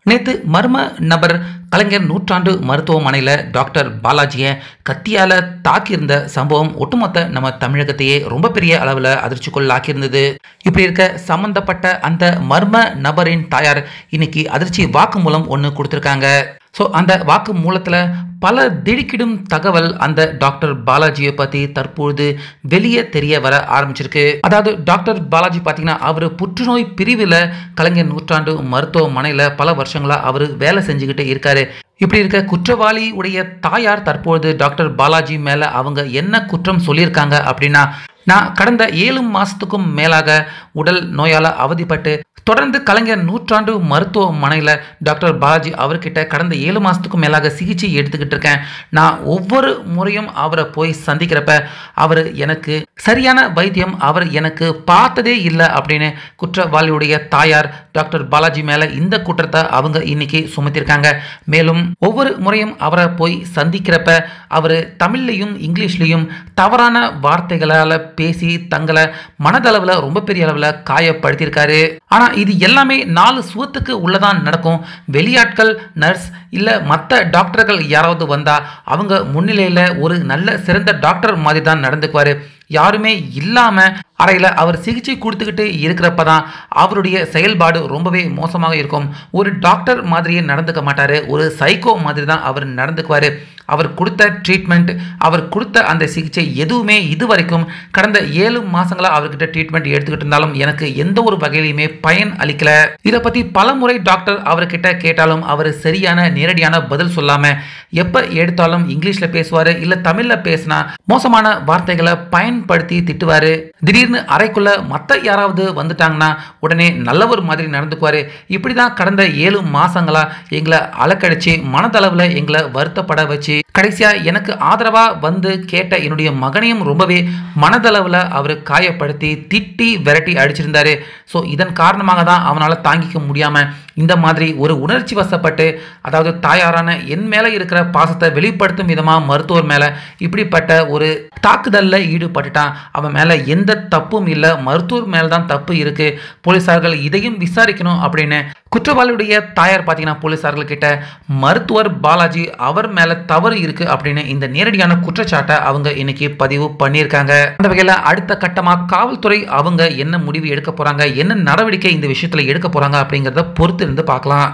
நேத்து மர்ம நபர் கலைஞர் நூற்றாண்டு மருத்துவமனையில் டாக்டர் பாலாஜியை கத்தியால் தாக்கியிருந்த சம்பவம் ஒட்டுமொத்த நம்ம தமிழகத்தையே ரொம்ப பெரிய அளவில் அதிர்ச்சிக்குள்ளாக்கியிருந்தது. இப்படி இருக்க சம்பந்தப்பட்ட அந்த மர்ம நபரின் தாயார் இன்னைக்கு அதிர்ச்சி வாக்குமூலம் ஒன்று கொடுத்துருக்காங்க. ஸோ அந்த வாக்கு மூலத்தில் பல திடுக்கிடும் தகவல் அந்த டாக்டர் பாலாஜியை பற்றி தற்பொழுது வெளியே தெரிய வர ஆரம்பிச்சிருக்கு. அதாவது டாக்டர் பாலாஜி பார்த்தீங்கன்னா அவர் புற்றுநோய் பிரிவில் கலைஞர் நூற்றாண்டு மருத்துவமனையில் பல வருஷங்களாக அவர் வேலை செஞ்சுக்கிட்டு இருக்காரு. இப்படி இருக்க குற்றவாளி உடைய தாயார் தற்பொழுது டாக்டர் பாலாஜி மேலே அவங்க என்ன குற்றம் சொல்லியிருக்காங்க அப்படின்னா, நான் கடந்த 7 மாதத்துக்கும் மேலாக உடல் நோயால் அவதிப்பட்டு தொடர்ந்து கலைஞர் நூற்றாண்டு மருத்துவமனையில் டாக்டர் பாலாஜி அவர்கிட்ட கடந்த 7 மாதத்துக்கும் மேலாக சிகிச்சை எடுத்துக்கிட்டு இருக்கேன். நான் ஒவ்வொரு முறையும் அவரை போய் சந்திக்கிறப்ப அவர் எனக்கு சரியான வைத்தியம் அவர் எனக்கு பார்த்ததே இல்லை அப்படின்னு குற்றவாளியுடைய தாயார் டாக்டர் பாலாஜி மேலே இந்த குற்றத்தை அவங்க இன்னைக்கு சுமத்திருக்காங்க. மேலும் ஒவ்வொரு முறையும் அவரை போய் சந்திக்கிறப்ப அவர் தமிழ்லையும் இங்கிலீஷ்லையும் தவறான வார்த்தைகளால் பேசி தங்களை மனதளவில் ரொம்ப பெரிய அளவில் காயப்படுத்தியிருக்காரு. ஆனால் இது எல்லாமே 4 சுவத்துக்கு உள்ளதான் நடக்கும். வெளியாட்கள், நர்ஸ் இல்லை மற்ற டாக்டர்கள் யாராவது வந்தால் அவங்க முன்னிலையில் ஒரு நல்ல சிறந்த டாக்டர் மாதிரி தான் நடந்துக்குவார். யாருமே இல்லாமல் அறையில் அவர் சிகிச்சை கொடுத்துக்கிட்டு இருக்கிறப்ப தான் அவருடைய செயல்பாடு ரொம்பவே மோசமாக இருக்கும். ஒரு டாக்டர் மாதிரியே நடந்துக்க மாட்டார். ஒரு சைக்கோ மாதிரி தான் அவர் நடந்துக்குவார். அவர் கொடுத்த ட்ரீட்மெண்ட், அவர் கொடுத்த அந்த சிகிச்சை எதுவுமே இதுவரைக்கும் கடந்த 7 மாதங்களாக அவர்கிட்ட ட்ரீட்மெண்ட் எடுத்துக்கிட்டு இருந்தாலும் எனக்கு எந்த ஒரு வகையிலுமே பயன் அளிக்கல. இதை பற்றி பல முறை டாக்டர் அவர்கிட்ட கேட்டாலும் அவர் சரியான நேரடியான பதில் சொல்லாமல் எப்போ எடுத்தாலும் இங்கிலீஷில் பேசுவார், இல்லை தமிழில் பேசினா மோசமான வார்த்தைகளை பயன்படுத்தி திட்டுவார். திடீர்னு அறைக்குள்ள மற்ற யாராவது வந்துட்டாங்கன்னா உடனே நல்லவர் மாதிரி நடந்துக்குவார். இப்படி தான் கடந்த 7 மாதங்களா எங்களை அலக்கடிச்சு மனதளவில் எங்களை வருத்தப்பட வச்சு கடைசியாக எனக்கு ஆதரவாக வந்து கேட்ட என்னுடைய மகனையும் ரொம்பவே மனதளவில் அவர் காயப்படுத்தி திட்டி விரட்டி அடிச்சிருந்தாரு. ஸோ இதன் காரணமாக தான் அவனால் தாங்கிக்க முடியாமல் இந்த மாதிரி ஒரு உணர்ச்சி வசப்பட்டு, அதாவது தாயாரான என் மேலே இருக்கிற பாசத்தை வெளிப்படுத்தும் விதமாக மருத்துவர் மேலே இப்படிப்பட்ட ஒரு தாக்குதலில் ஈடுபட்டுட்டான். அவன் மேலே எந்த தப்பும் இல்லை, மருத்துவர் மேலே தான் தப்பு இருக்குது, போலீஸார்கள் இதையும் விசாரிக்கணும் அப்படின்னு குற்றவாளியுடைய தாயார் பார்த்தீங்கன்னா போலீஸார்கள் கிட்ட மருத்துவர் பாலாஜி அவர் மேலே தவறு இருக்குது அப்படின்னு இந்த நேரடியான குற்றச்சாட்டை அவங்க இன்னைக்கு பதிவு பண்ணியிருக்காங்க. அந்த வகையில் அடுத்த கட்டமாக காவல்துறை அவங்க என்ன முடிவு எடுக்க போகிறாங்க, என்ன நடவடிக்கை இந்த விஷயத்தில் எடுக்க போகிறாங்க அப்படிங்கிறத பொறுத்து இருந்து பார்க்கலாம்.